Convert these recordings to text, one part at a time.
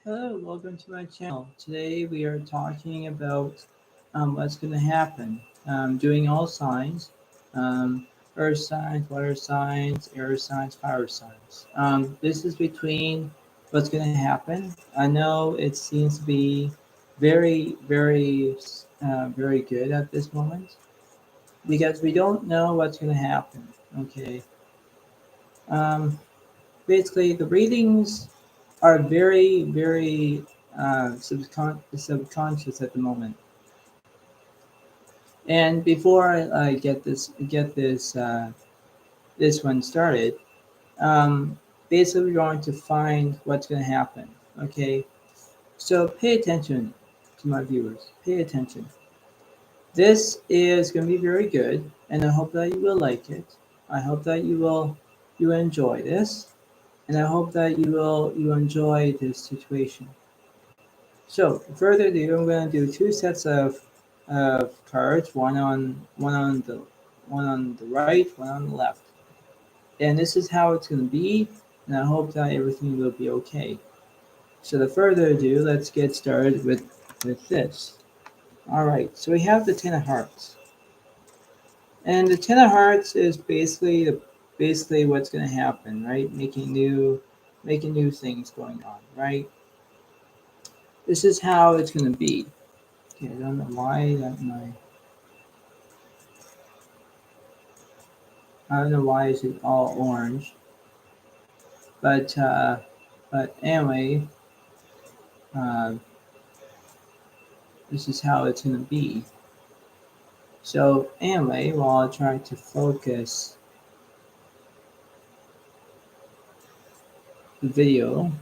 Hello, welcome to my channel. Today we are talking about what's going to happen. Doing all signs, um, earth signs, water signs, air signs, fire signs. This is between what's going to happen. I know it seems to be very good at this moment because we don't know what's going to happen. Okay. Um, Basically, the readings are very subconscious at the moment. And before I get this one started, um, basically we're going to find what's going to happen. Okay, so pay attention to my viewers. Pay attention. This is going to be very good, and I hope that you will like it. I hope that you enjoy this, and I hope that you enjoy this situation. So, further ado, I'm going to do two sets of cards, one on the right, one on the left, and this is how it's going to be. And I hope that everything will be okay. So, the further ado, let's get started with this. All right. So we have the Ten of Hearts, and the Ten of Hearts is basically what's going to happen, right? Making new things going on, right? This is how it's going to be. Okay, I don't know why that my I don't know why is it all orange, but anyway, uh, this is how it's gonna be. So anyway, while I try to focus the video,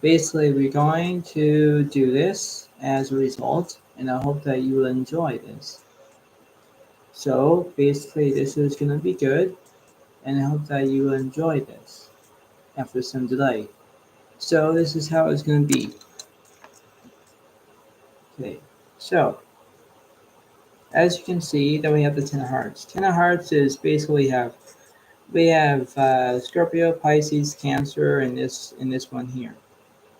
basically we're going to do this as a result, and I hope that you will enjoy this. So basically, this is gonna be good, and I hope that you will enjoy this after some delay. So this is how it's gonna be. Okay, so as you can see, that we have the Ten of Hearts. Ten of Hearts is basically we have Scorpio, Pisces, Cancer, and this one here.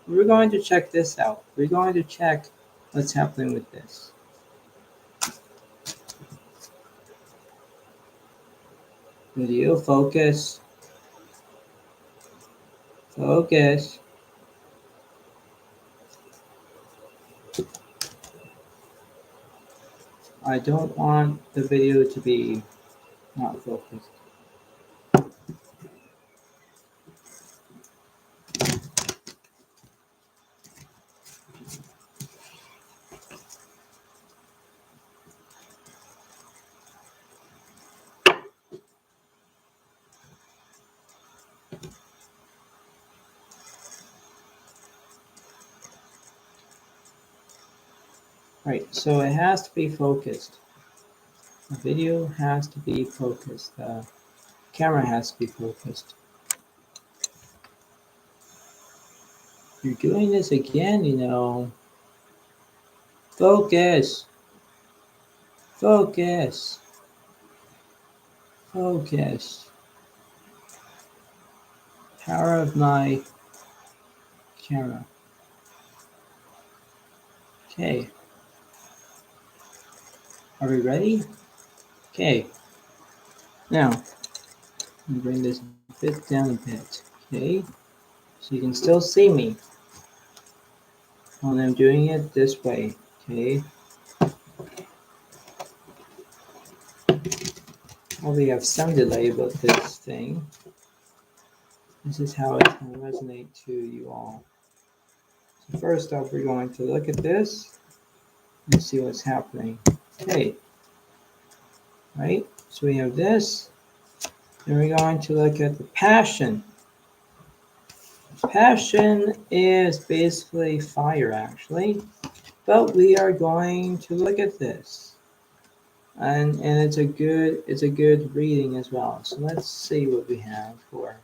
We're going to check this out. We're going to check what's happening with this. Video focus, focus. I don't want the video to be not focused. Right, so it has to be focused. The video has to be focused. The camera has to be focused. You're doing this again. Focus. Focus. Focus. Power of my camera. Okay. Are we ready? Okay. Now, I'm going to bring this bit down a bit. Okay. So you can still see me when I'm doing it this way. Okay. Probably have some delay about this thing. This is how it's going to resonate to you all. So first off, we're going to look at this and see what's happening. Okay. Right. So we have this. Then we're going to look at the passion. Passion is basically fire, actually, but we are going to look at this, and it's a good reading as well. So let's see what we have for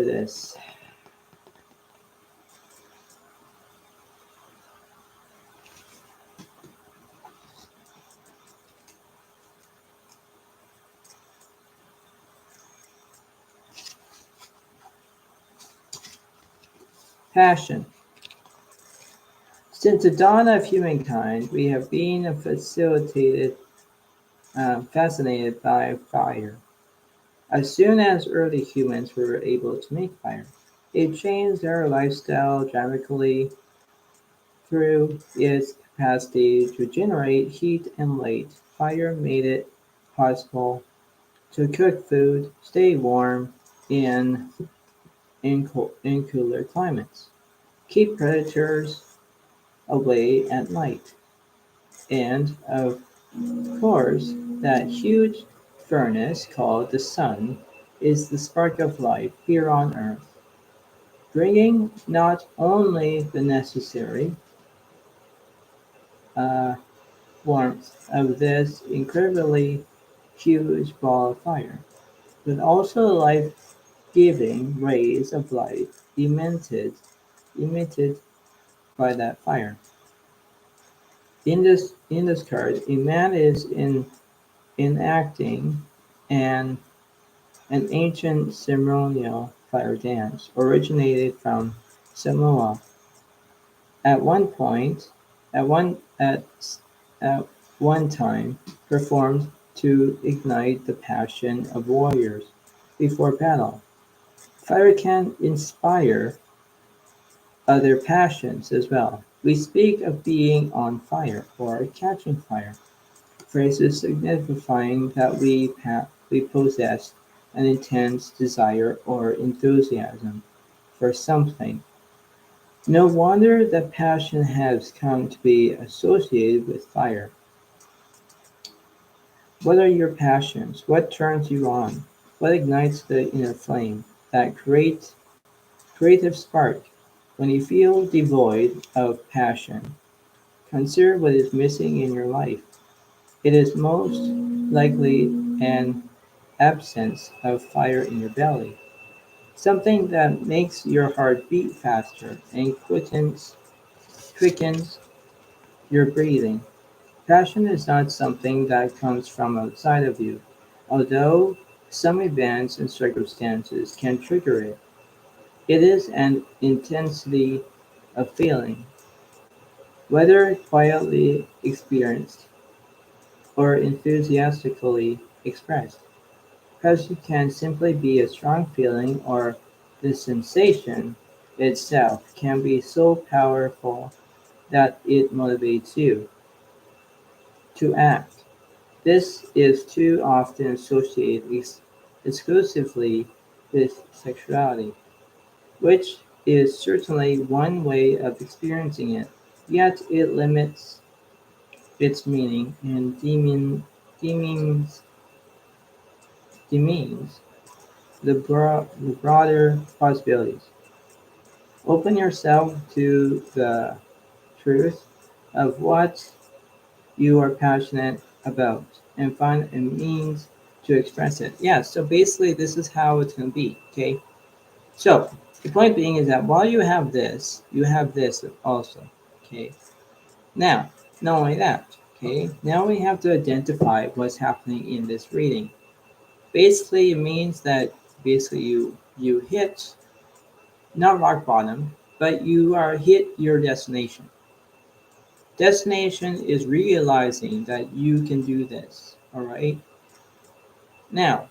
this. Passion. Since the dawn of humankind, we have been fascinated by fire. As soon as early humans were able to make fire, it changed their lifestyle dramatically through its capacity to generate heat and light. Fire made it possible to cook food, stay warm in cooler climates, keep predators away at night, and of course, that huge furnace called the sun is the spark of life here on earth, bringing not only the necessary uh, warmth of this incredibly huge ball of fire, but also the life-giving rays of light emitted by that fire. In this card, a man is enacting an an ancient ceremonial fire dance originated from Samoa. At one point, at one at at one time, performed to ignite the passion of warriors before battle. Fire can inspire other passions as well. We speak of being on fire or catching fire, phrases signifying that we possess an intense desire or enthusiasm for something. No wonder that passion has come to be associated with fire. What are your passions? What turns you on? What ignites the inner flame? That creative spark. When you feel devoid of passion, consider what is missing in your life. It is most likely an absence of fire in your belly, something that makes your heart beat faster and quickens your breathing. Passion is not something that comes from outside of you, although some events and circumstances can trigger it. It is an intensity of feeling, whether quietly experienced or enthusiastically expressed. Passion can simply be a strong feeling, or the sensation itself can be so powerful that it motivates you to act. This is too often associated exclusively with sexuality, which is certainly one way of experiencing it, yet it limits its meaning and demeans the broader possibilities. Open yourself to the truth of what you are passionate about and find a means to express it. Yeah, so basically, this is how it's going to be. Okay. So the point being is that while you have this also. Okay. Now, not only that, okay, now we have to identify what's happening in this reading. Basically, it means that basically you hit not rock bottom, but you are hit your destination. Destination is realizing that you can do this. All right. Now,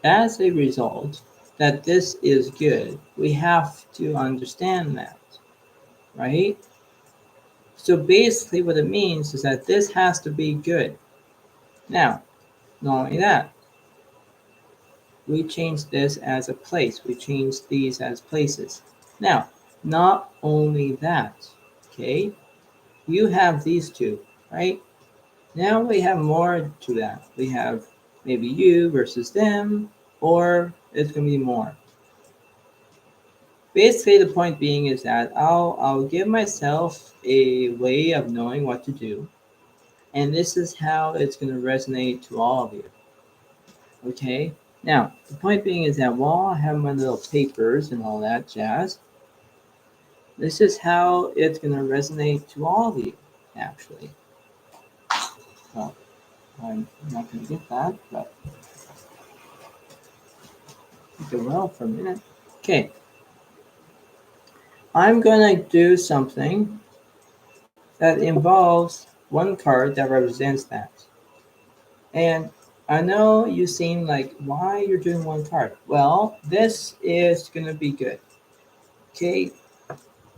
as a result, that this is good, we have to understand that, right? So basically, what it means is that this has to be good. Now, not only that, we change this as a place. We change these as places. Now, not only that, okay, you have these two, right? Now we have more to that. We have maybe you versus them, or it's going to be more. Basically, the point being is that I'll give myself a way of knowing what to do, and this is how it's going to resonate to all of you. Okay. Now, the point being is that while I have my little papers and all that jazz, this is how it's going to resonate to all of you, actually. Well, I'm not going to get that, but it will for a minute. Okay. I'm going to do something that involves one card that represents that. And I know you seem like, why you're doing one card? Well, this is going to be good. Okay,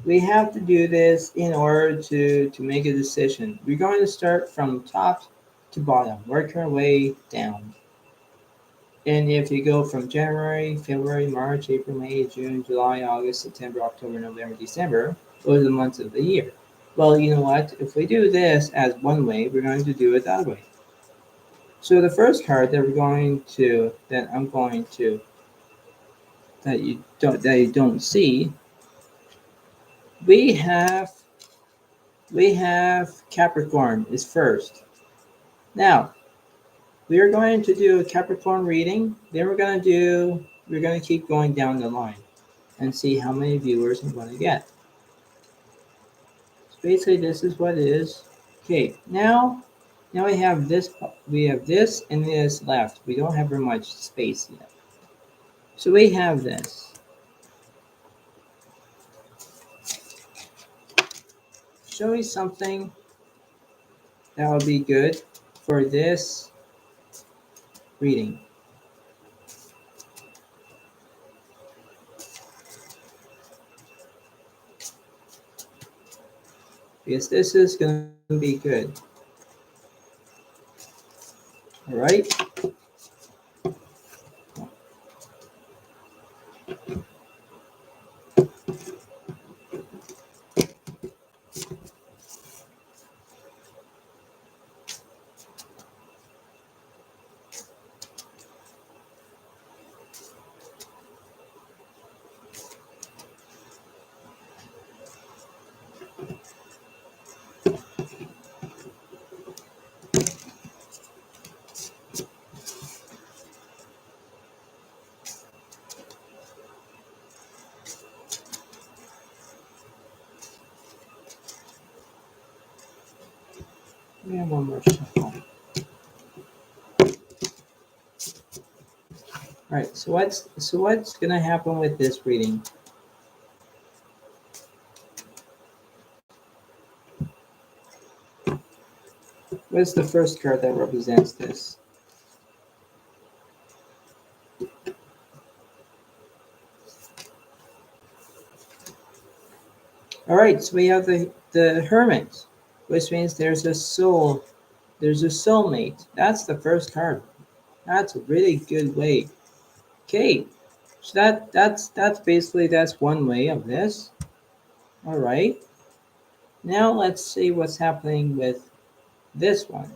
we have to do this in order to make a decision. We're going to start from top to bottom, work our way down. And if you go from January, February, March, April, May, June, July, August, September, October, November, December, those are the months of the year. Well, you know what? If we do this as one way, we're going to do it that way. So the first card that I'm going to that you don't see, we have Capricorn is first. Now we are going to do a Capricorn reading. Then we're going to keep going down the line and see how many viewers I'm going to get. So basically, this is what it is. Okay, now we have this. We have this and this left. We don't have very much space yet. So we have this. Show me something that would be good for this reading. Because this is going to be good. All right. We have one more shuffle. All right. So what's going to happen with this reading? What's the first card that represents this? All right, so we have the Hermit, which means there's a soulmate. That's the first card. That's a really good way. Okay, so that's basically that's one way of this. All right. Now let's see what's happening with this one.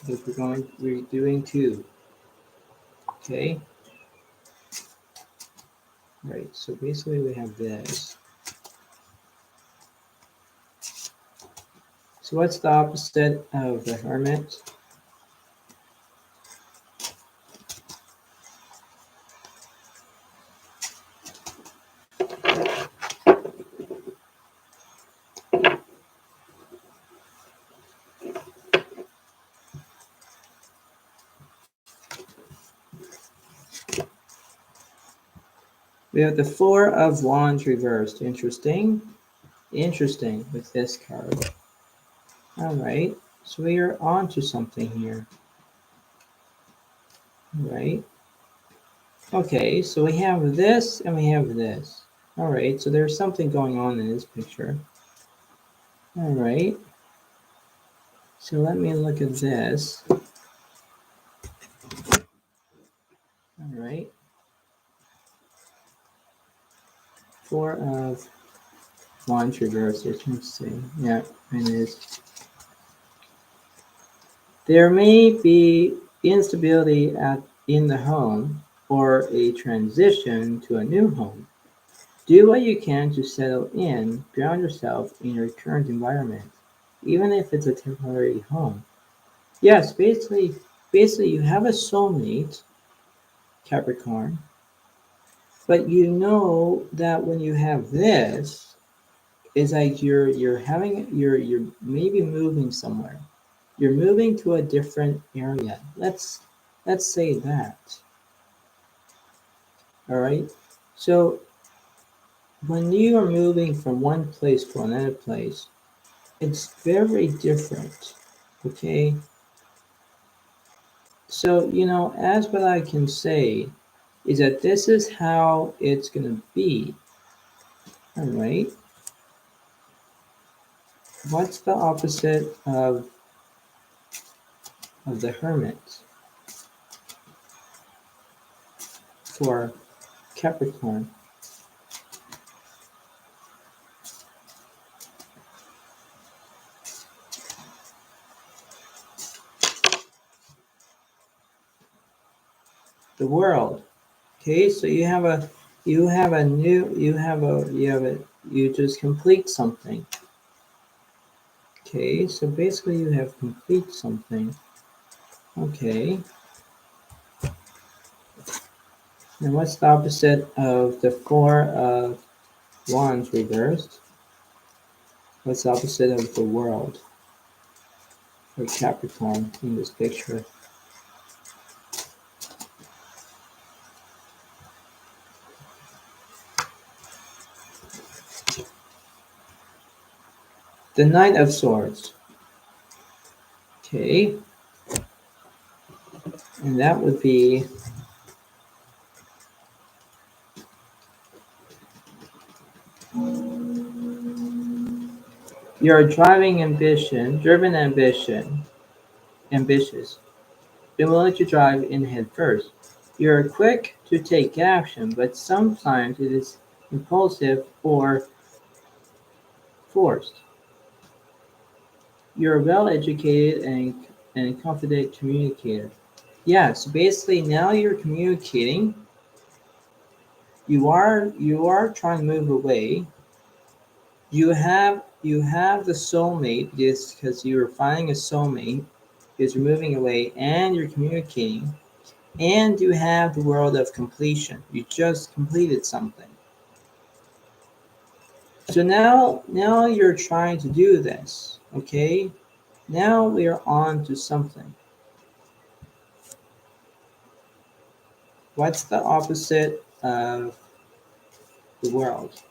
Because we're doing two. Okay. Right. So basically we have this. So what's the opposite of the Hermit? We have the Four of Wands reversed. Interesting with this card. All right, so we are on to something here. All right. Okay, so we have this and we have this. All right, so there's something going on in this picture. All right. So let me look at this. All right. Four of Wands reversed. Let's see. Yeah, it is. There may be instability in the home or a transition to a new home. Do what you can to settle in, ground yourself in your current environment, even if it's a temporary home. Yes, basically you have a soulmate, Capricorn, but you know that when you have this, it's like you're maybe moving somewhere. You're moving to a different area. Let's say that. All right. So when you are moving from one place to another place, it's very different. Okay? So, as what I can say is that this is how it's going to be. All right? What's the opposite of the hermit for Capricorn? The world. Okay, so you just complete something. Okay, so basically you have complete something. Okay. And what's the opposite of the Four of Wands reversed? What's the opposite of the world for Capricorn in this picture? The Knight of Swords. Okay. And that would be your driving ambition, driven ambition, ambitious, been willing to drive in head first. You're quick to take action, but sometimes it is impulsive or forced. You're a well-educated and confident communicator. Yeah, so basically now you're communicating. You are trying to move away. You have the soulmate because you're finding a soulmate because you're moving away and you're communicating. And you have the world of completion. You just completed something. So now you're trying to do this, okay? Now we are on to something. What's the opposite of the world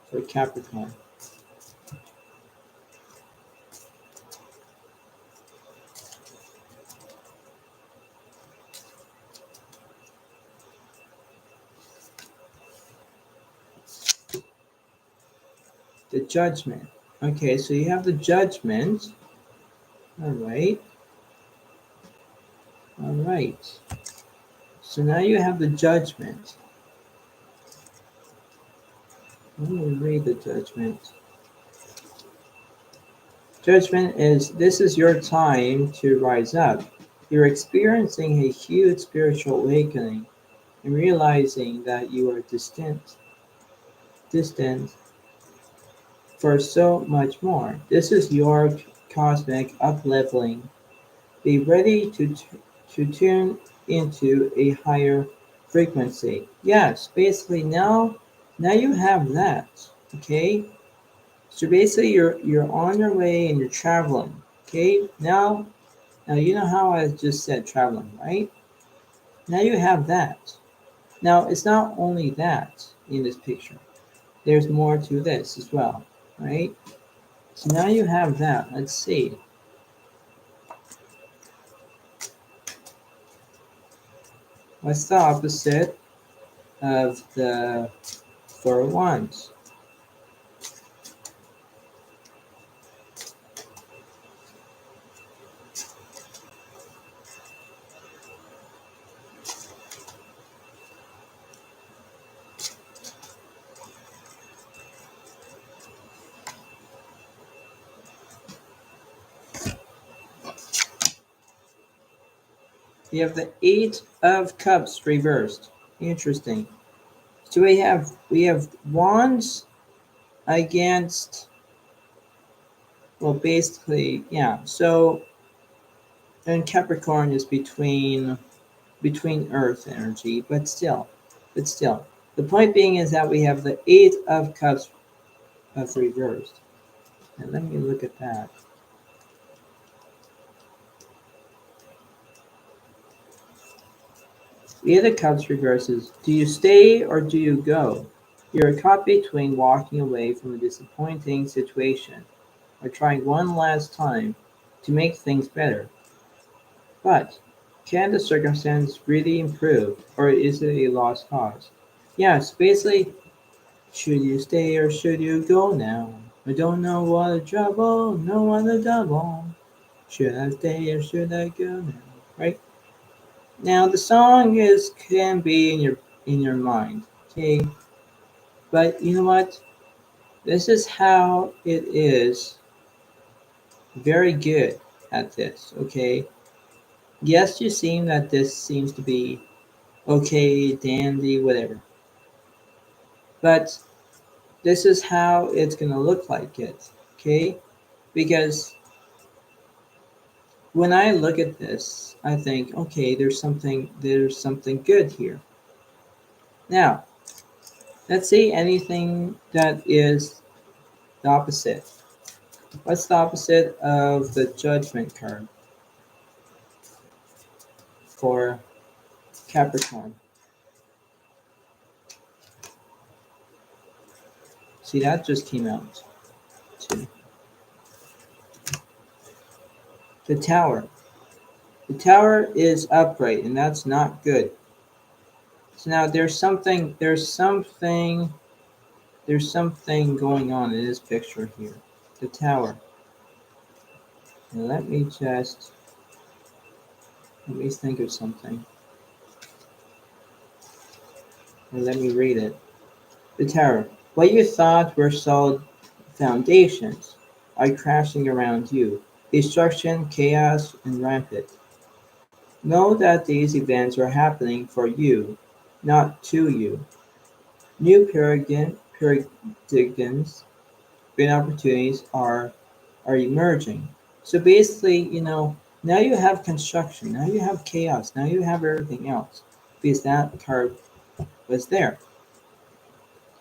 for Capricorn? The Judgment. Okay, so you have the Judgment. All right. All right. So now you have the Judgment. Let me read the Judgment. Judgment is, this is your time to rise up. You're experiencing a huge spiritual awakening and realizing that you are distant for so much more. This is your cosmic up-leveling. Be ready to tune into a higher frequency. Yes, basically now you have that. Okay? So basically you're on your way and you're traveling. Okay? Now you know how I just said traveling, right? Now you have that. Now it's not only that in this picture. There's more to this as well, right? So now you have that. Let's see. What's the opposite of the Four of Wands? You have the Eight of Cups reversed. Interesting. So we have Wands against, well, basically, yeah. So and Capricorn is between Earth energy, but still. The point being is that we have the Eight of Cups of reversed. And let me look at that. The Eight of Cups reverses. Do you stay or do you go? You're caught between walking away from a disappointing situation or trying one last time to make things better. But can the circumstance really improve, or is it a lost cause? Yes, basically, should you stay or should you go now? I don't know what a trouble, no what a double. Should I stay or should I go now? Right? Now the song is can be in your mind. Okay. But you know what? This is how it is very good at this, okay? Yes, you seem that this seems to be okay, dandy, whatever. But this is how it's gonna look like it, okay? Because when I look at this, I think, okay, there's something good here. Now, let's see anything that is the opposite. What's the opposite of the judgment card for Capricorn? See, that just came out too. The Tower. The Tower is upright, and that's not good. So now there's something going on in this picture here. The Tower. And let me think of something. And let me read it. The Tower. What you thought were solid foundations are crashing around you. Destruction, chaos, and rampant. Know that these events are happening for you, not to you. New paradigms and opportunities are emerging. So basically, now you have construction, now you have chaos, now you have everything else because that card was there.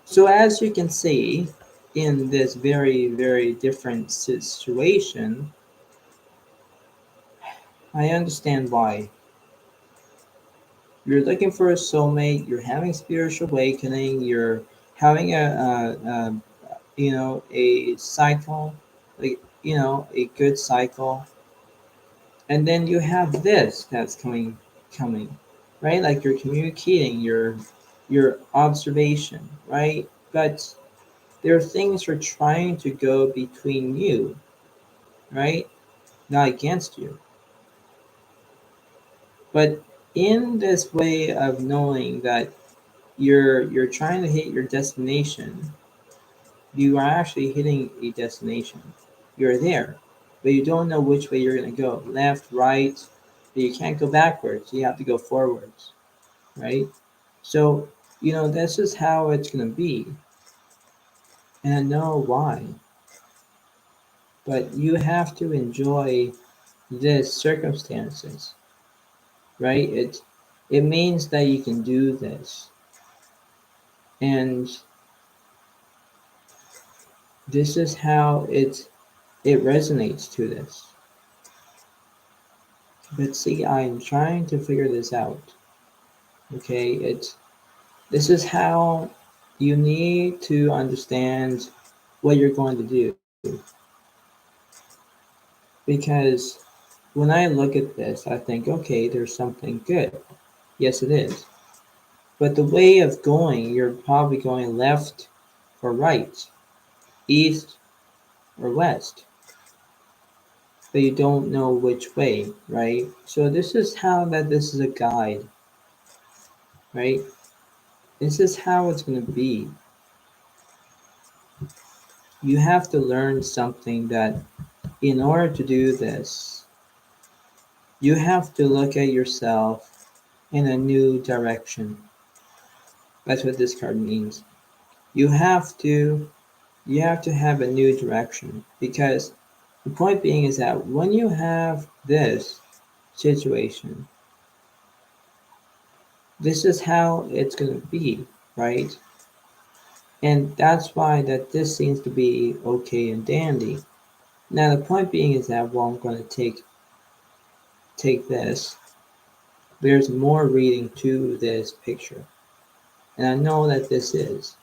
So as you can see, in this very, very different situation, I understand why. You're looking for a soulmate, you're having spiritual awakening, you're having a cycle, like, a good cycle. And then you have this that's coming, right? Like you're communicating your observation, right? But there are things you're trying to go between you, right? Not against you. But in this way of knowing that you're trying to hit your destination, you are actually hitting a destination. You're there, but you don't know which way you're going to go, left, right. But you can't go backwards. You have to go forwards, right? So, this is how it's going to be. And I know why. But you have to enjoy this circumstances, right? It means that you can do this. And this is how it resonates to this. But see, I'm trying to figure this out. Okay, this is how you need to understand what you're going to do. Because when I look at this, I think, okay, there's something good. Yes, it is. But the way of going, you're probably going left or right, east or west. But you don't know which way, right? So this is how that this is a guide, right? This is how it's going to be. You have to learn something that in order to do this, you have to look at yourself in a new direction. That's what this card means. You have to have a new direction because the point being is that when you have this situation, this is how it's going to be, right? And that's why that this seems to be okay and dandy. Now the point being is that, well, I'm going to take this. There's more reading to this picture. And I know that this is.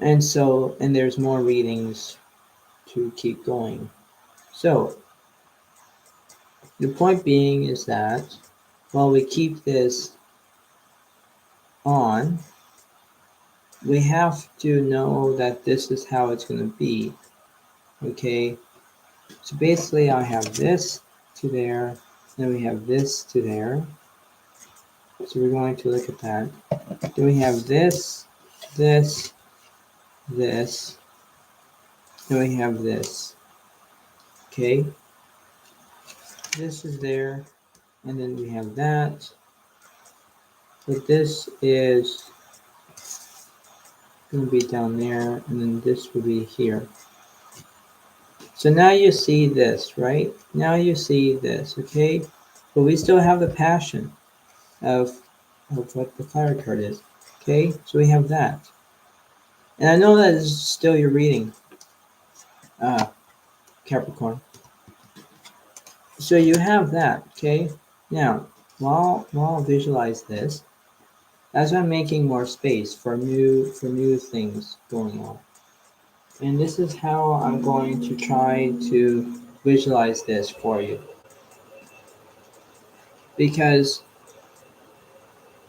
And there's more readings to keep going. So the point being is that while we keep this on, we have to know that this is how it's going to be. Okay, so basically I have this to there, then we have this to there. So we're going to look at that. Then we have this, this, this, then we have this. Okay, this is there, and then we have that. But this is going to be down there, and then this will be here. So now you see this, right? Now you see this, okay? But we still have the passion of what the fire card is, okay? So we have that. And I know that is still your reading, Capricorn. So you have that, okay? Now, while I visualize this, as I'm making more space for new things going on. And this is how I'm going to try to visualize this for you. Because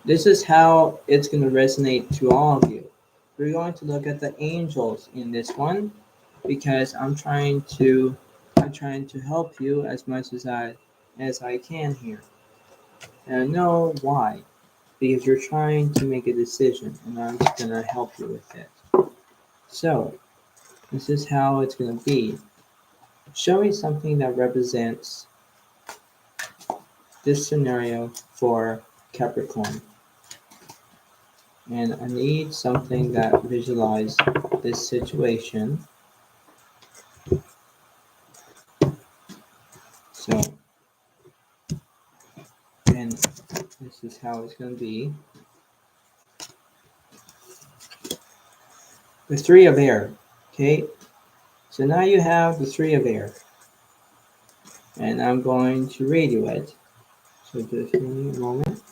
this is how it's going to resonate to all of you. We're going to look at the angels in this one because I'm trying to help you as much as I can here. And I know why. Because you're trying to make a decision and I'm going to help you with it. So, this is how it's going to be. Show me something that represents this scenario for Capricorn. And I need something that visualizes this situation. So, and this is how it's going to be. The Three of Air, okay? So now you have the Three of Air. And I'm going to read you it. So just give me a moment.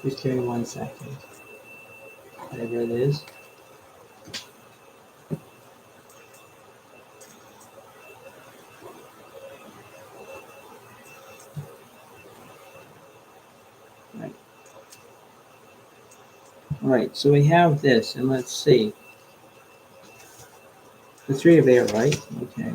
Just give me 1 second. Whatever it is. Right. Alright, so we have this, and let's see. The Three of Air, right? Okay.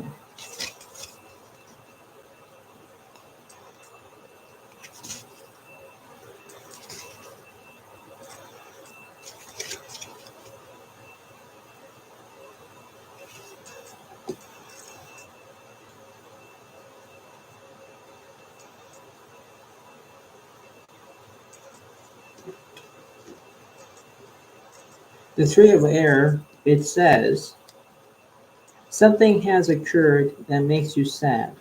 The Three of Air, it says, something has occurred that makes you sad.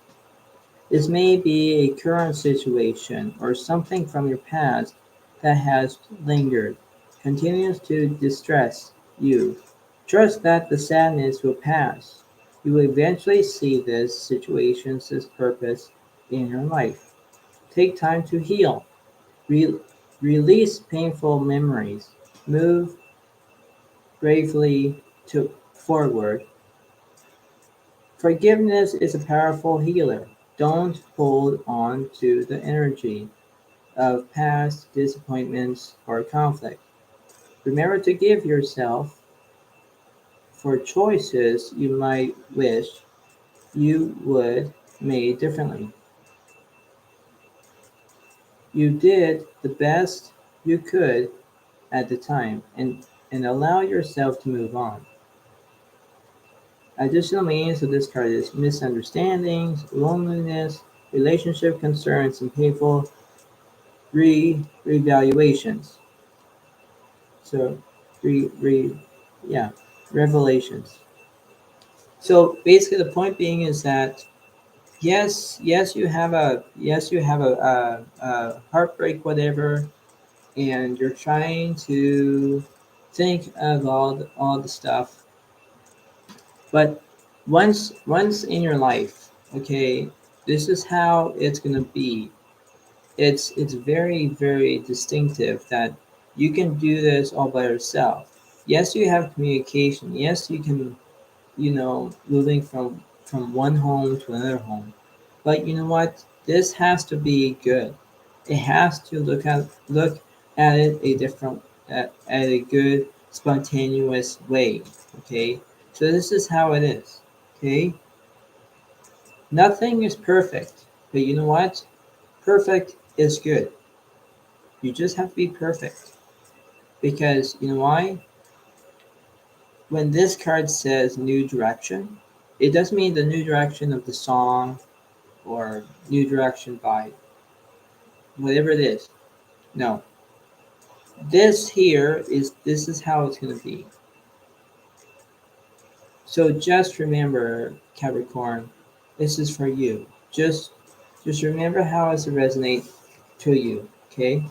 This may be a current situation or something from your past that has lingered, continues to distress you. Trust that the sadness will pass. You will eventually see this situation's purpose in your life. Take time to heal. Re- Release painful memories. Move bravely forward. Forgiveness is a powerful healer. Don't hold on to the energy of past disappointments or conflict. Remember to give yourself for choices you might wish you would made differently. You did the best you could at the time and allow yourself to move on. Additional meanings of this card is misunderstandings, loneliness, relationship concerns, and painful revaluations. So, yeah, revelations. So basically, the point being is that yes, you have a heartbreak, whatever, and you're trying to think of all the stuff, but Once in your life, okay, this is how it's gonna be. It's very, very distinctive that you can do this all by yourself. Yes, you have communication. Yes, you can, moving from one home to another home. But you know what? This has to be good. It has to look at it a different at a good spontaneous way. Okay, so this is how it is. Okay, nothing is perfect, but you know what? Perfect is good. You just have to be perfect because you know why? When this card says new direction, it doesn't mean the new direction of the song or new direction by whatever it is. No, this is how it's going to be. So just remember, Capricorn, this is for you. Just remember how it's to resonate to you. Okay.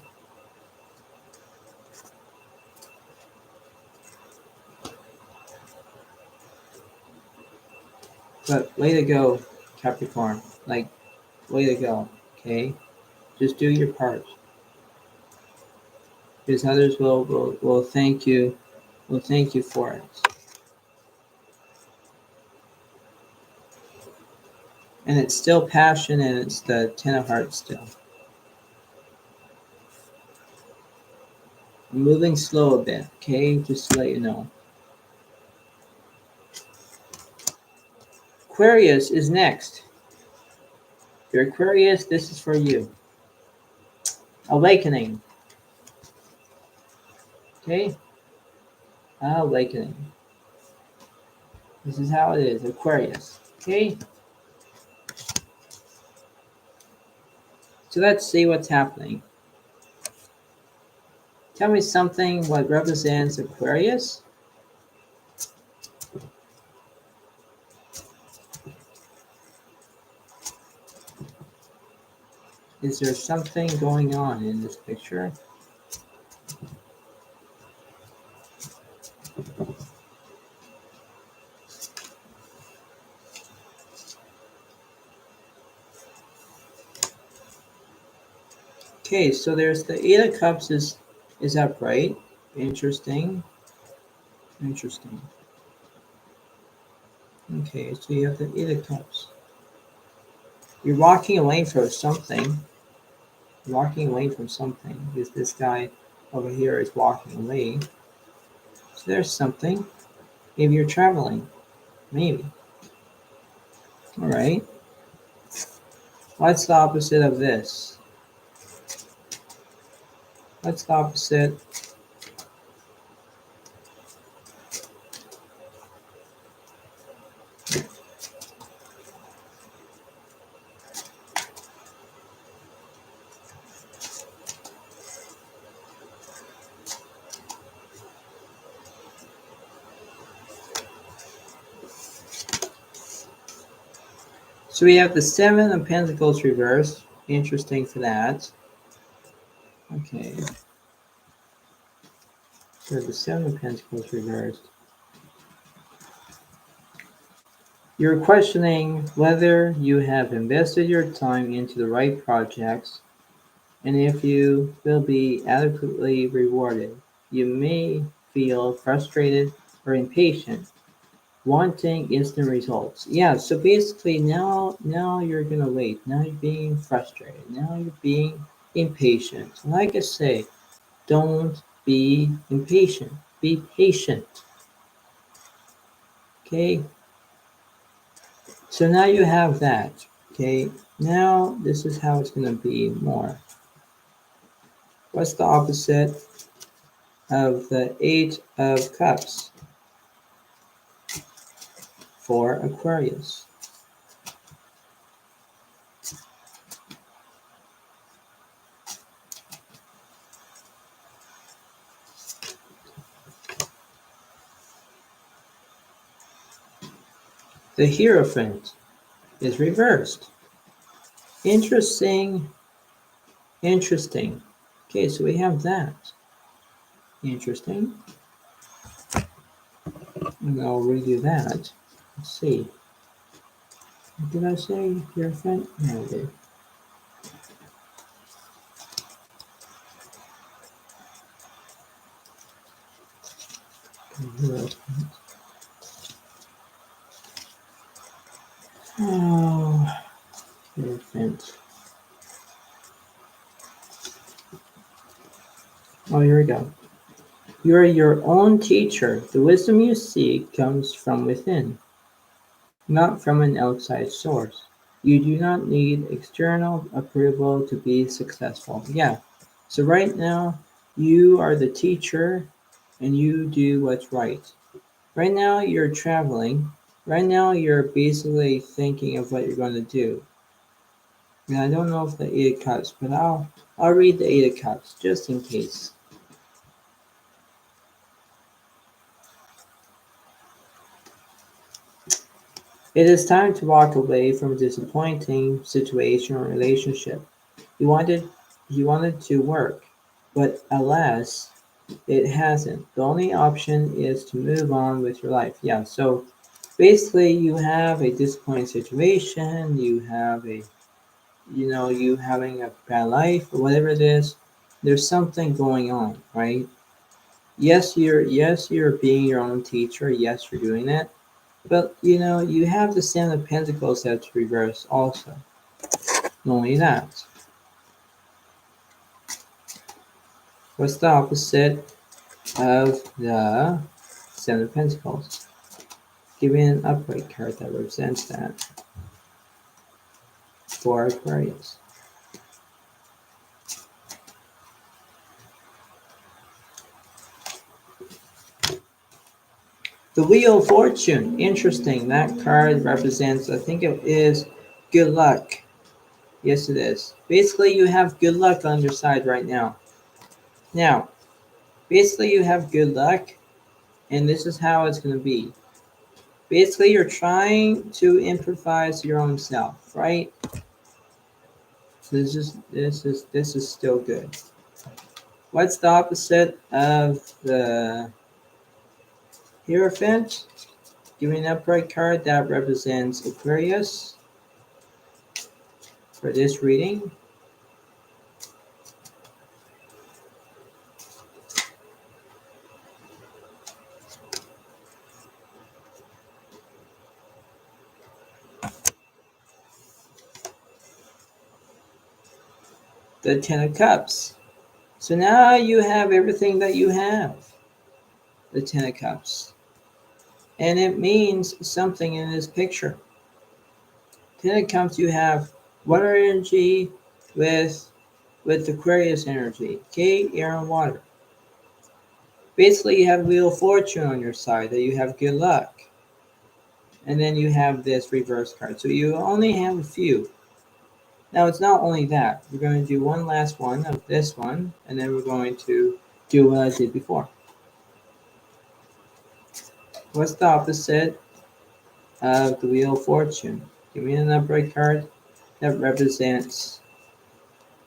But way to go, Capricorn. Like, way to go. Okay. Just do your part. Because others will thank you. Will thank you for it. And it's still passion, and it's the Ten of Hearts still. I'm moving slow a bit, okay? Just to let you know. Aquarius is next. If you're Aquarius, this is for you. Awakening. Okay? Awakening. This is how it is, Aquarius. Okay? So let's see what's happening. Tell me something what represents Aquarius. Is there something going on in this picture? Okay, so there's the Eight of Cups is upright. Interesting. Interesting. Okay, so you have the Eight of Cups. You're walking away from something. You're walking away from something because this guy over here is walking away. So there's something. Maybe you're traveling. Maybe. All right. What's the opposite of this? What's the opposite? So we have the Seven of Pentacles reversed. Interesting for that. Okay. So the Seven of Pentacles reversed. You're questioning whether you have invested your time into the right projects and if you will be adequately rewarded. You may feel frustrated or impatient, wanting instant results. Yeah, so basically now you're gonna wait. Now you're being frustrated. Now you're being impatient. Like I say, don't be impatient. Be patient. Okay? So now you have that. Okay? Now this is how it's gonna be more. What's the opposite of the Eight of Cups for Aquarius? The Hierophant is reversed. Interesting. Interesting. Okay, so we have that. Interesting. And I'll redo that. Let's see. Did I say Hierophant? No, I did. Oh, Hierophant. Oh, here we go. You are your own teacher. The wisdom you seek comes from within, not from an outside source. You do not need external approval to be successful. Yeah. So right now, you are the teacher and you do what's right. Right now, you're traveling. Right now, you're basically thinking of what you're going to do. And I don't know if the Eight of Cups, but I'll read the Eight of Cups just in case. It is time to walk away from a disappointing situation or relationship. You wanted to work, but alas, it hasn't. The only option is to move on with your life. Yeah, so basically you have a disappointing situation, you have you having a bad life or whatever it is, there's something going on, right? Yes, you're being your own teacher, yes, you're doing that. But you have the Seven of Pentacles that's reversed also. Not only that, what's the opposite of the Seven of Pentacles? Give me an upright card that represents that for Aquarius. The Wheel of Fortune. Interesting. That card represents, I think it is good luck. Yes, it is. Basically, you have good luck on your side right now. Now, basically, you have good luck, and this is how it's going to be. Basically, you're trying to improvise your own self, right? So this is still good. What's the opposite of the Hierophant? Give me an upright card that represents Aquarius for this reading. The Ten of Cups. So now you have everything that you have. The Ten of Cups. And it means something in this picture. Ten of Cups, you have water energy with Aquarius energy. Okay, air and water. Basically, you have Wheel of Fortune on your side, that you have good luck. And then you have this reverse card. So you only have a few. Now, it's not only that. We're going to do one last one of this one, and then we're going to do what I did before. What's the opposite of the Wheel of Fortune? Give me an upright card that represents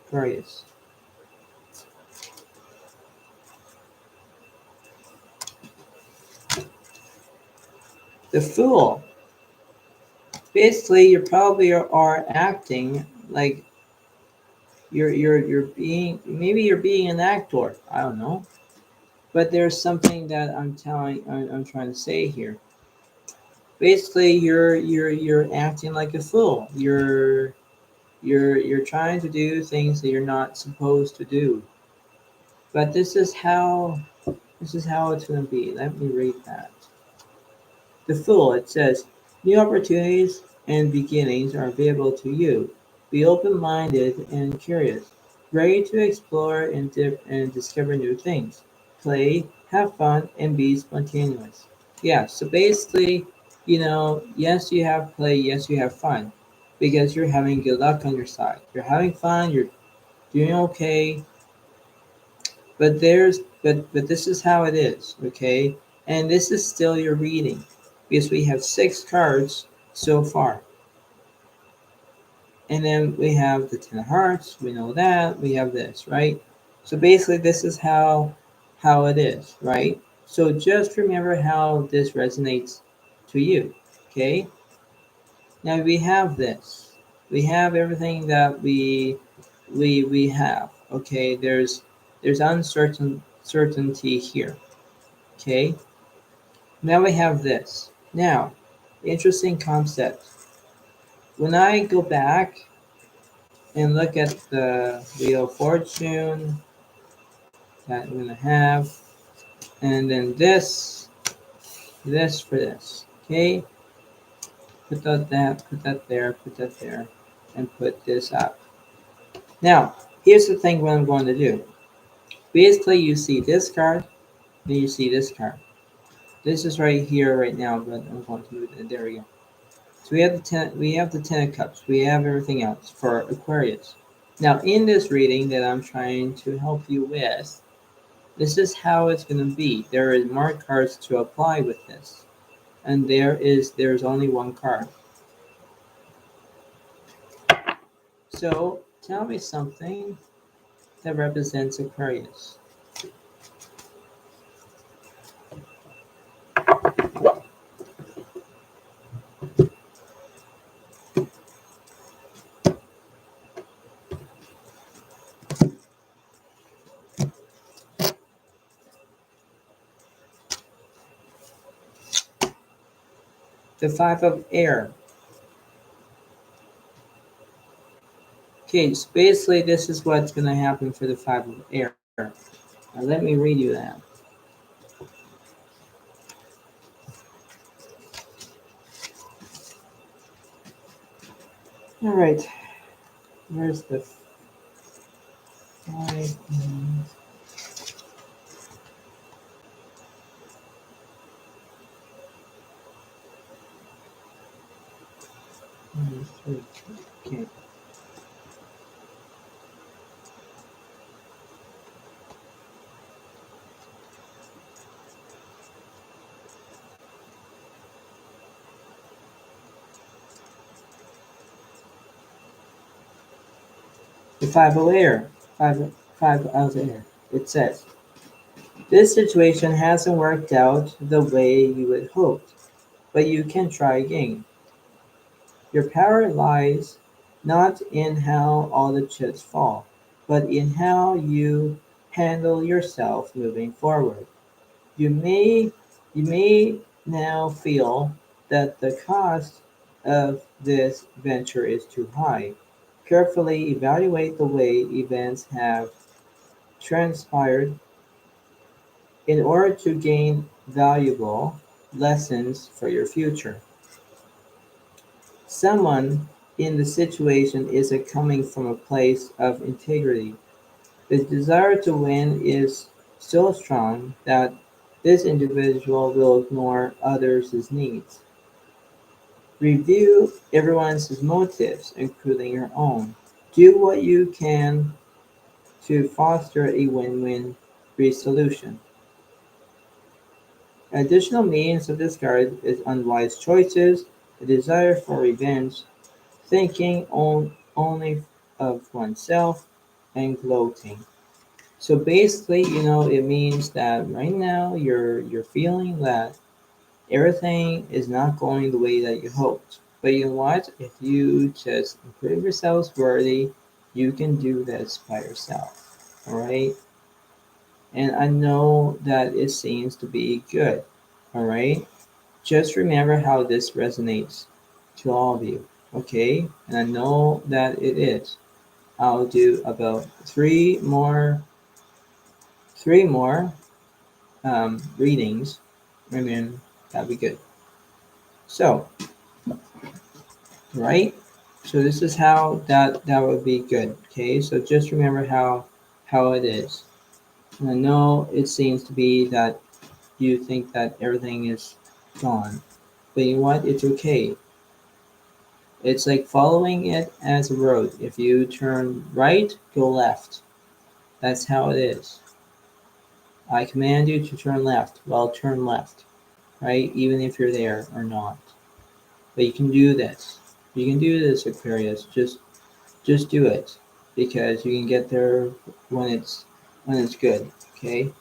Aquarius. The Fool. Basically, you probably are acting like you're being, maybe you're being an actor. I don't know. But there's something that I'm trying to say here. Basically, you're acting like a fool. You're trying to do things that you're not supposed to do. But this is how it's going to be. Let me read that. The Fool. It says, new opportunities and beginnings are available to you. Be open-minded and curious, ready to explore and discover new things. Play, have fun, and be spontaneous. Yeah, so basically, yes, you have play, yes, you have fun, because you're having good luck on your side. You're having fun, you're doing okay, but this is how it is, okay? And this is still your reading, because we have 6 cards so far. And then we have the Ten of Hearts, we know that, we have this, right? So basically this is how it is, right? So just remember how this resonates to you, okay? Now we have this. We have everything that we have. Okay, there's uncertainty here. Okay. Now we have this. Now, interesting concept. When I go back and look at the Wheel of Fortune that I'm gonna have, and then this for this. Okay, put that there, and put this up. Now, here's the thing what I'm going to do. Basically, you see this card, then you see this card. This is right here, right now, but I'm going to move it. There we go. So we have the Ten of Cups. We have everything else for Aquarius. Now, in this reading that I'm trying to help you with, this is how it's going to be. There is more cards to apply with this, and there's only one card. So tell me something that represents Aquarius. The Five of Air. Okay, so basically this is what's going to happen for the Five of Air. Now let me read you that. All right, where's the five? 3. Okay. The Five of Air. Five of Air. It says, this situation hasn't worked out the way you had hoped, but you can try again. Your power lies not in how all the chips fall, but in how you handle yourself moving forward. You may you may now feel that the cost of this venture is too high. Carefully evaluate the way events have transpired in order to gain valuable lessons for your future. Someone in the situation isn't coming from a place of integrity. The desire to win is so strong that this individual will ignore others' needs. Review everyone's motives, including your own. Do what you can to foster a win-win resolution. Additional means of discard is unwise choices, a desire for revenge, thinking only of oneself, and gloating. So basically, it means that right now you're feeling that everything is not going the way that you hoped. But you know what? If you just prove yourselves worthy, you can do this by yourself. All right? And I know that it seems to be good. All right? Just remember how this resonates to all of you. Okay? And I know that it is. I'll do about three more readings. I mean, that'd be good. So, right? So this is how that would be good. Okay, so just remember how it is. And I know it seems to be that you think that everything is gone, but you know what? It's okay. It's like following it as a road. If you turn right, go left. That's how it is. I command you to turn left. Well, turn left, right? Even if you're there or not. But you can do this. You can do this, Aquarius. Just do it, because you can get there when it's good. Okay.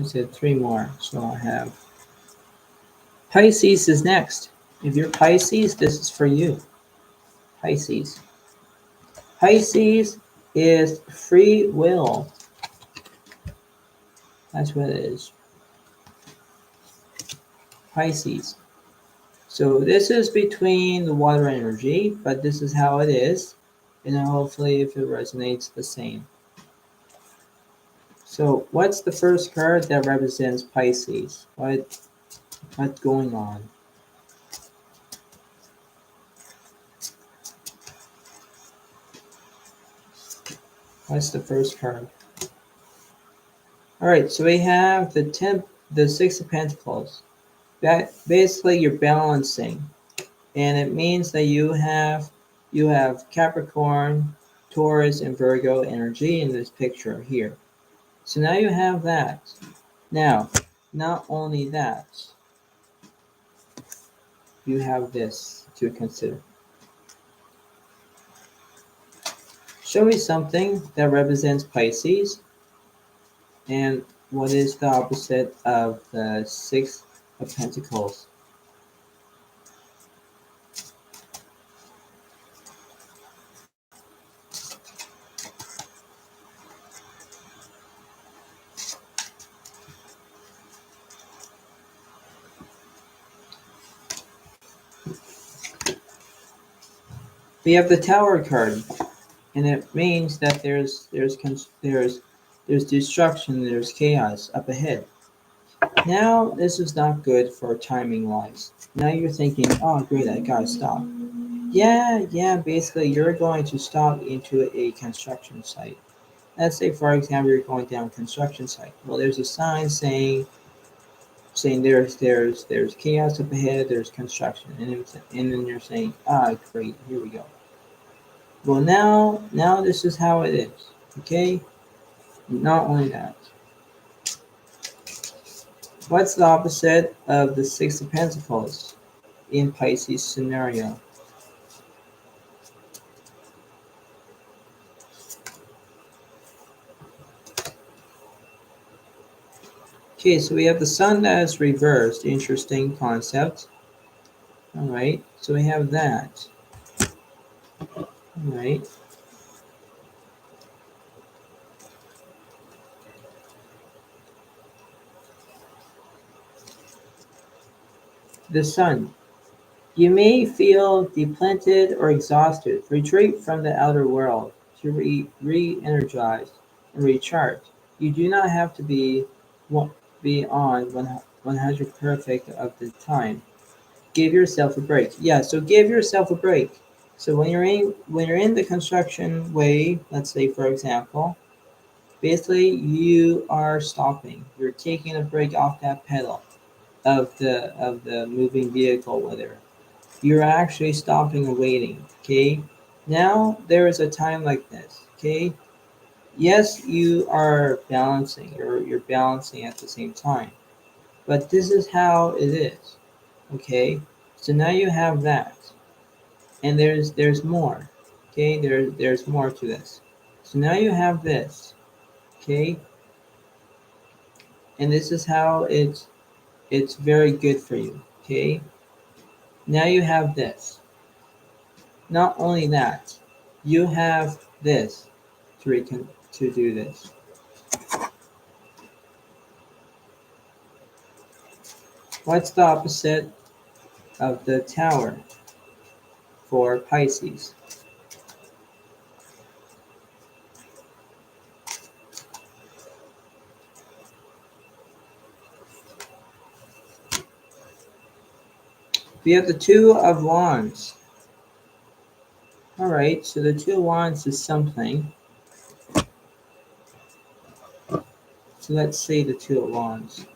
I said 3 more. So I have Pisces is next. If you're Pisces, this is for you. Pisces. Pisces is free will. That's what it is. Pisces. So this is between the water energy, but this is how it is. And hopefully if it resonates the same. So what's the first card that represents Pisces? What's going on? What's the first card? All right, so we have the 6 of Pentacles. That basically you're balancing, and it means that you have Capricorn, Taurus, and Virgo energy in this picture here. So now you have that. Now, not only that, you have this to consider. Show me something that represents Pisces, and what is the opposite of the 6 of Pentacles? We have the Tower card, and it means that there's destruction, there's chaos up ahead. Now this is not good for timing wise. Now you're thinking, oh great, I gotta stop. Yeah, basically you're going to stop into a construction site. Let's say for example you're going down a construction site. Well, there's a sign saying there's chaos up ahead, there's construction, and then you're saying, great, here we go. Well, now this is how it is, okay? Not only that. What's the opposite of the 6 of Pentacles in Pisces scenario? Okay, so we have the Sun that is reversed. Interesting concept. All right, so we have that. All right. The Sun. You may feel depleted or exhausted. Retreat from the outer world to re-energize and recharge. You do not have to be on 100 perfect of the time. Give yourself a break. Yeah, so give yourself a break. So when you're in the construction way, let's say for example, basically you are stopping. You're taking a break off that pedal of the moving vehicle, whatever. You're actually stopping and waiting. Okay. Now there is a time like this. Okay. Yes, you are balancing. You're balancing at the same time. But this is how it is. Okay. So now you have that. And there's more. Okay, there's more to this. So now you have this. Okay. And this is how it's very good for you. Okay. Now you have this. Not only that, you have this to do this. What's the opposite of the Tower for Pisces? We have the Two of Wands. All right, so the Two of Wands is something. So let's see the Two of Wands.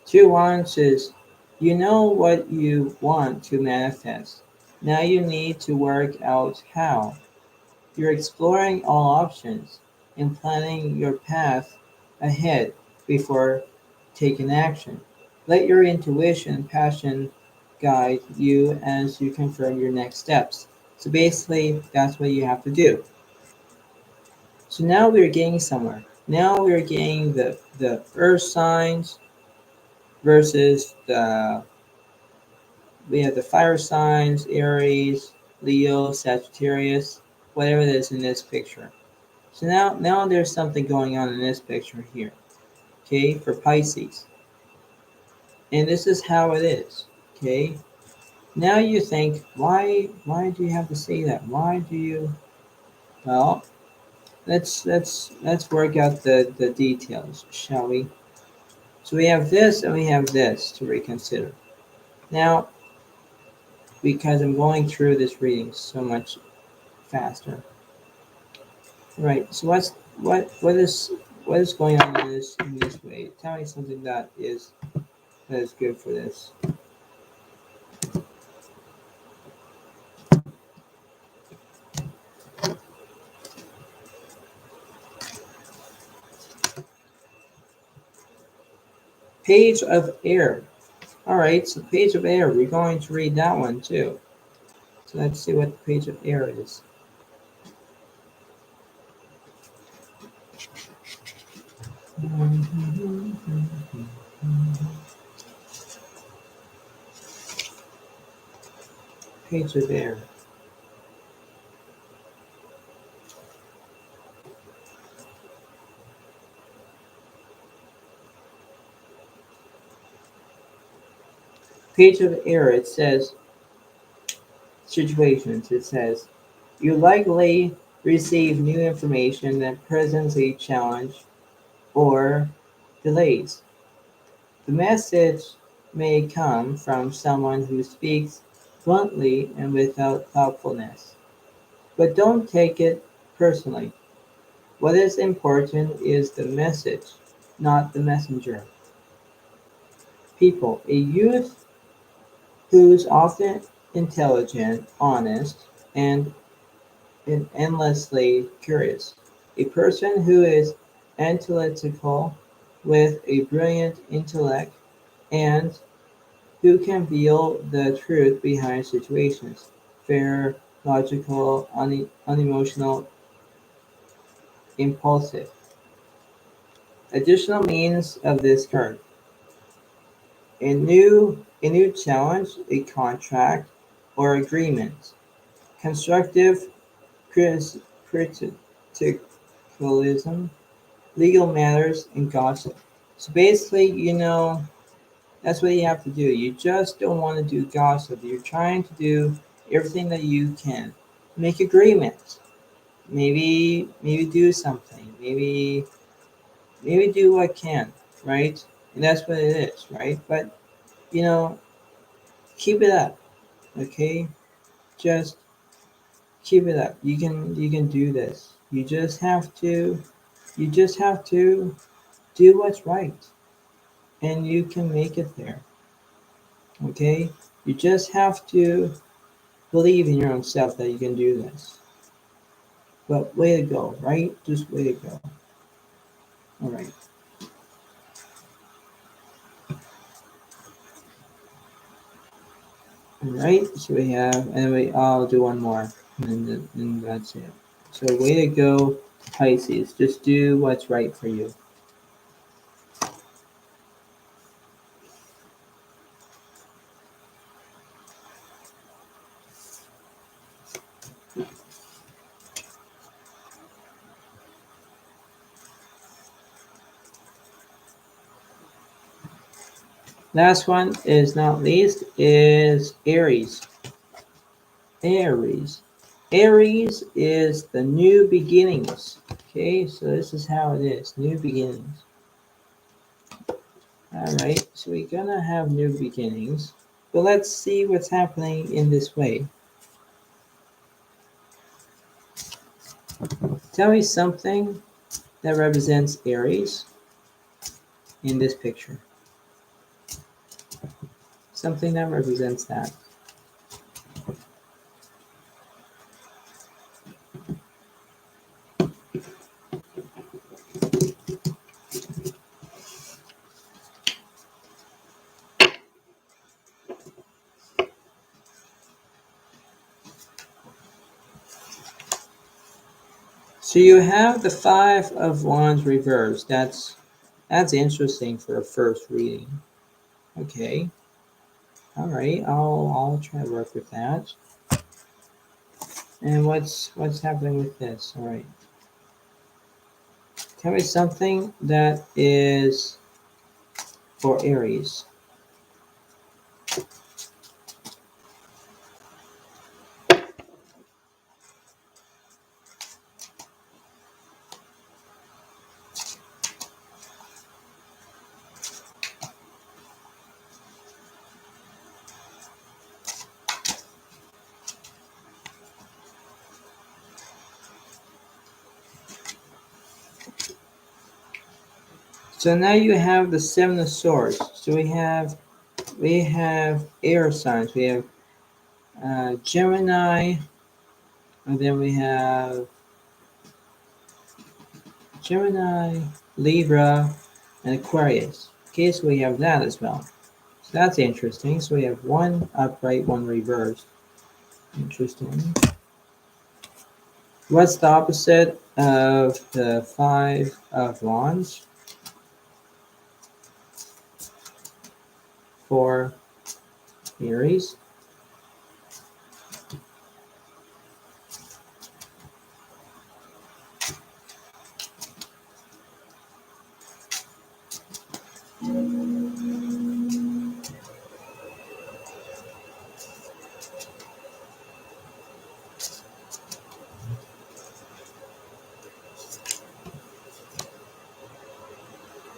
Two of Wands is, you know what you want to manifest. Now you need to work out how. You're exploring all options and planning your path ahead before taking action. Let your intuition and passion guide you as you confirm your next steps. So basically, that's what you have to do. So now we're getting somewhere. Now we're getting the earth signs versus we have the fire signs, Aries, Leo, Sagittarius, whatever it is in this picture. So now there's something going on in this picture here, okay, for Pisces. And this is how it is, okay? Now you think, why do you have to say that? Why do you? Well, let's work out the details, shall we? So we have this and we have this to reconsider. Now, because I'm going through this reading so much faster. Right. So what is going on in this way? Tell me something that is good for this. Page of Air. All right. So Page of Air. We're going to read that one too. So let's see what the Page of Air is. Page of Air. Page of Air. It says situations. It says you likely receive new information that presents a challenge or delays. The message may come from someone who speaks bluntly and without thoughtfulness, but don't take it personally. What is important is the message, not the messenger. People, a youth who's often intelligent, honest, and endlessly curious. A person who is analytical with a brilliant intellect and who can feel the truth behind situations. Fair, logical, unemotional, impulsive. Additional means of this card. A new challenge, a contract, or agreement. Constructive criticalism, legal matters, and gossip. So basically, that's what you have to do. You just don't want to do gossip. You're trying to do everything that you can. Make agreements. Maybe do something. Maybe do what can, right? And that's what it is, right? But you know, keep it up, okay? Just keep it up. You can do this. You just have to do what's right, and you can make it there. Okay? You just have to believe in your own self that you can do this. But way to go, right? Just way to go. All right. All right. So we have, and I'll do one more, and that's it. So way to go, Pisces. Just do what's right for you. Last one is not least is Aries. Aries. Aries is the new beginnings. Okay, so this is how it is. New beginnings. Alright, so we're gonna have new beginnings. But let's see what's happening in this way. Tell me something that represents Aries in this picture. Something that represents that. So you have the Five of Wands reversed. That's interesting for a first reading. Okay. All right. I'll try to work with that. And what's happening with this? All right. Tell me something that is for Aries. So now you have the Seven of Swords. So we have air signs. We have Gemini, and then we have Gemini, Libra, and Aquarius. Okay, so we have that as well. So that's interesting. So we have one upright, one reversed. Interesting. What's the opposite of the Five of Wands? For Aries.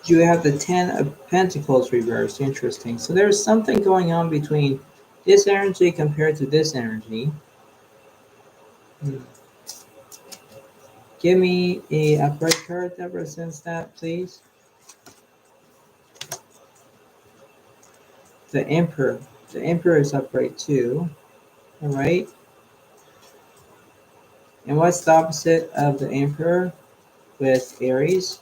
You have the Ten of Pentacles reversed. Interesting. So there's something going on between this energy compared to this energy. Give me a upright card that represents that, please. The Emperor. The Emperor is upright too. All right. And what's the opposite of the Emperor with Aries?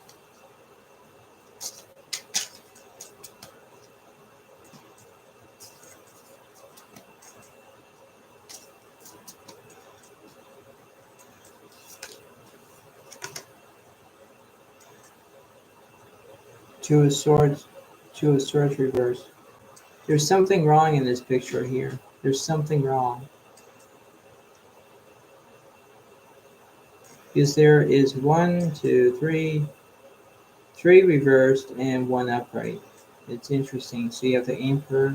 Two of Swords. Two of Swords reversed. There's something wrong in this picture here. There's something wrong. Because there is one, two, three reversed and one upright. It's interesting. So you have the Emperor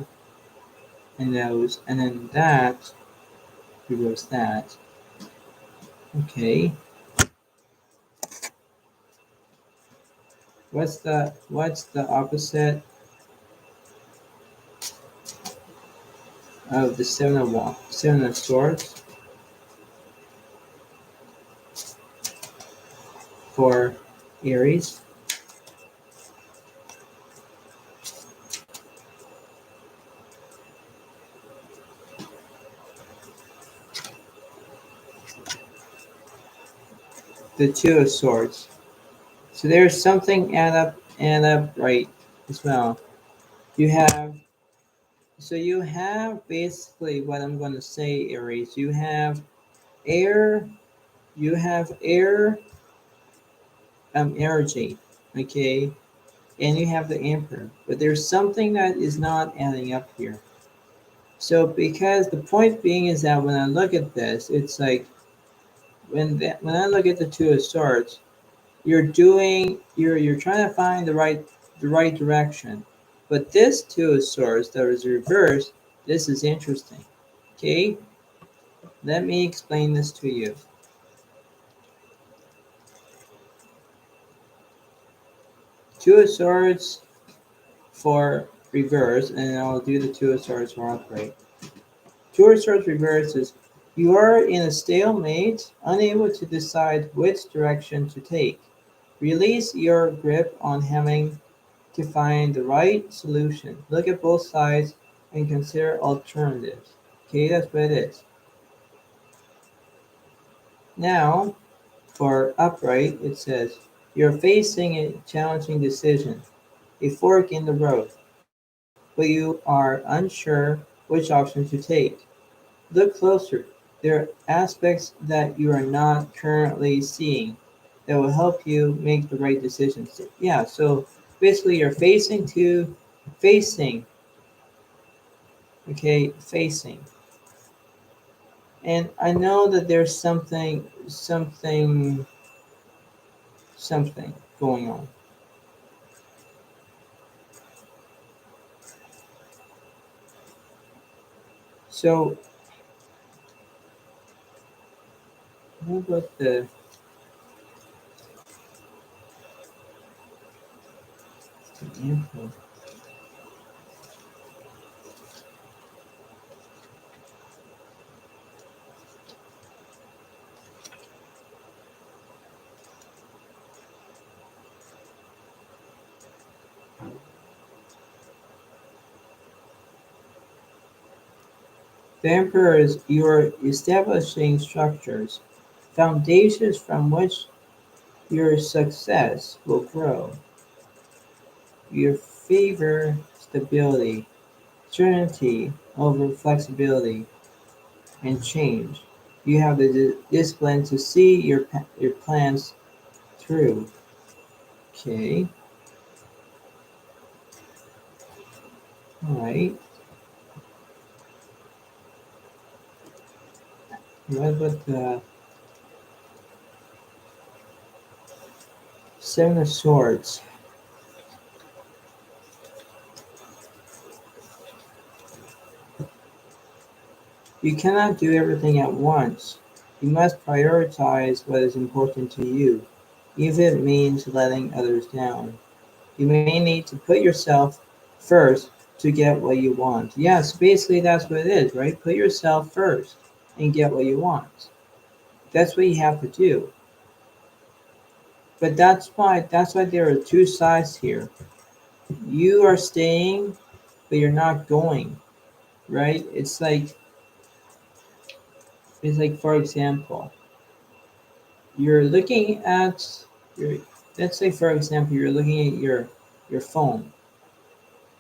and those, and then that reverse that. Okay. What's the opposite of the Seven of Swords for Aries? The Two of Swords. So there's something add up right as well. You have basically what I'm going to say, Aries. You have air energy, okay, and you have the Emperor, but there's something that is not adding up here. So because the point being is that when I look at this, it's like when I look at the Two of Swords, you're trying to find the right direction. But this Two of Swords that is reversed, this is interesting. Okay? Let me explain this to you. Two of Swords for reverse, and I'll do the Two of Swords for upright. Two of Swords reverse is you are in a stalemate, unable to decide which direction to take. Release your grip on having to find the right solution. Look at both sides and consider alternatives. Okay, that's what it is. Now, for upright, it says, you're facing a challenging decision, a fork in the road, but you are unsure which option to take. Look closer. There are aspects that you are not currently seeing. that will help you make the right decisions. Yeah, so basically you're facing, okay, facing. And I know that there's something going on. So what about the info? The Emperor is you're establishing structures, foundations from which your success will grow. You favor stability, certainty over flexibility, and change. You have the discipline to see your plans through. Okay, all right. What about the Seven of Swords? You cannot do everything at once. You must prioritize what is important to you, even if it means letting others down. You may need to put yourself first to get what you want. Yes, basically that's what it is, right? Put yourself first and get what you want. That's what you have to do. But that's why there are two sides here. You are staying, but you're not going, right? It's like for example, you're looking at your let's say for example you're looking at your phone,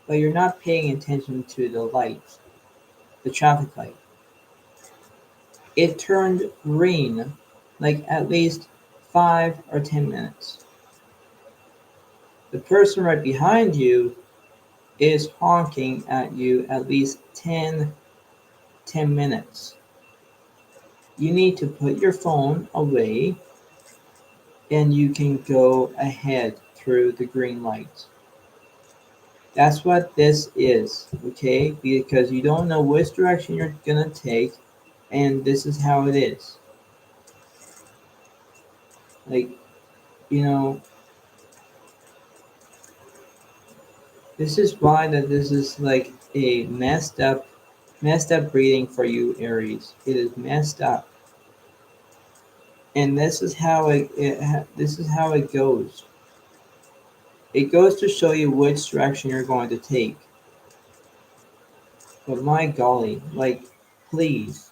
but you're not paying attention to the light, the traffic light. It turned green like at least 5 or 10 minutes. The person right behind you is honking at you at least 10 minutes. You need to put your phone away and you can go ahead through the green light. That's what this is, okay? Because you don't know which direction you're gonna take, and this is how it is. Like, you know, this is why that this is like a messed up reading for you, Aries. It is messed up, and this is how this is how it goes. It goes to show you which direction you're going to take. But my golly, like, please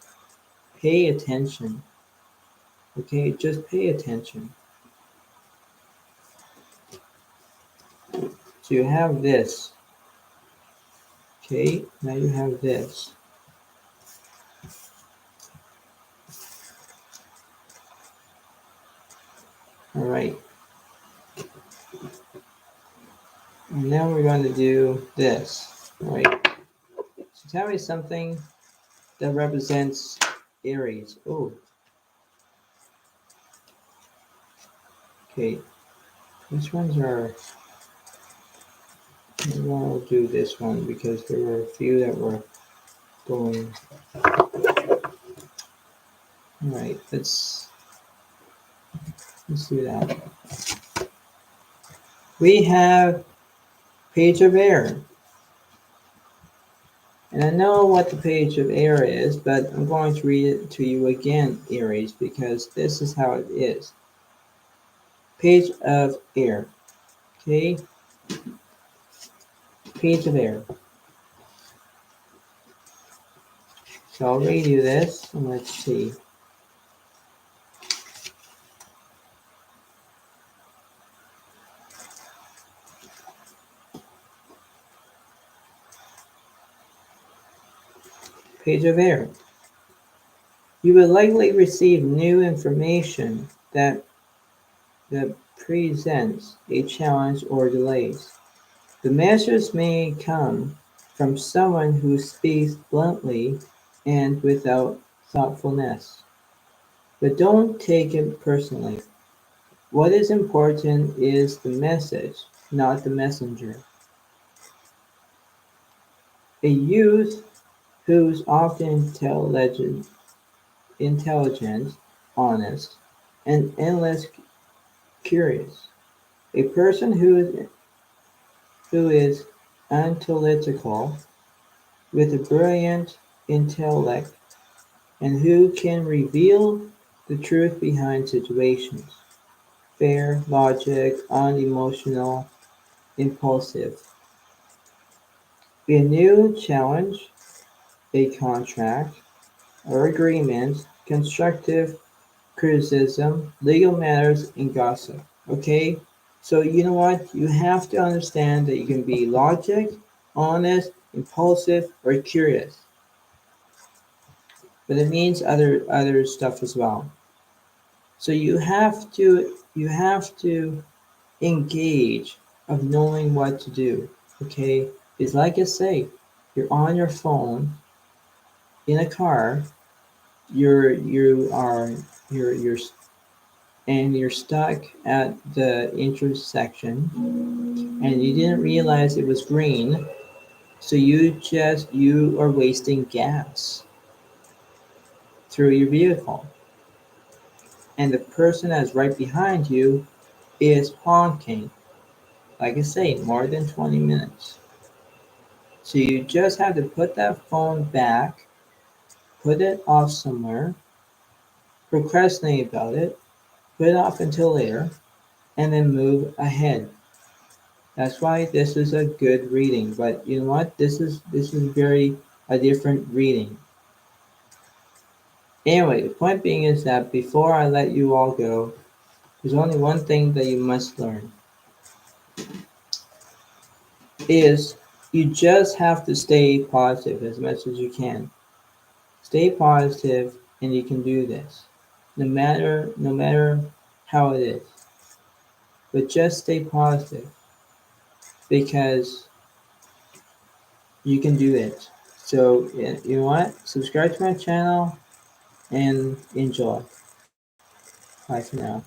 pay attention. Okay, just pay attention. So you have this. Okay, now you have this. All right. And now we're going to do this. All right. So tell me something that represents Aries. Oh. Okay. Which ones are... Maybe I'll do this one because there were a few that were going... All right. Let's do that. We have Page of Air. And I know what the Page of Air is, but I'm going to read it to you again, Aries, because this is how it is. Page of Air. Okay? Page of Air. So I'll read you this, and let's see. Page of Air. You will likely receive new information that that presents a challenge or delays. The message may come from someone who speaks bluntly and without thoughtfulness. But don't take it personally. What is important is the message, not the messenger. A youth who's often intelligent, honest, and endless curious. A person who is analytical, with a brilliant intellect, and who can reveal the truth behind situations. Fair, logic, unemotional, impulsive. A new challenge, a contract or agreement, constructive criticism, legal matters, and gossip. Okay? So you know what? You have to understand that you can be logic, honest, impulsive, or curious. But it means other stuff as well. So you have to engage of knowing what to do. Okay? It's like I say, you're on your phone in a car, you're and you're stuck at the intersection and you didn't realize it was green, so you are wasting gas through your vehicle, and the person that's right behind you is honking, like I say, more than 20 minutes. So you just have to put that phone back, put it off somewhere, procrastinate about it, put it off until later, and then move ahead. That's why this is a good reading. But you know what? This is very a different reading. Anyway, the point being is that before I let you all go, there's only one thing that you must learn. Is you just have to stay positive as much as you can. Stay positive and you can do this. No matter how it is. But just stay positive because you can do it. So you know what? Subscribe to my channel and enjoy. Bye for now.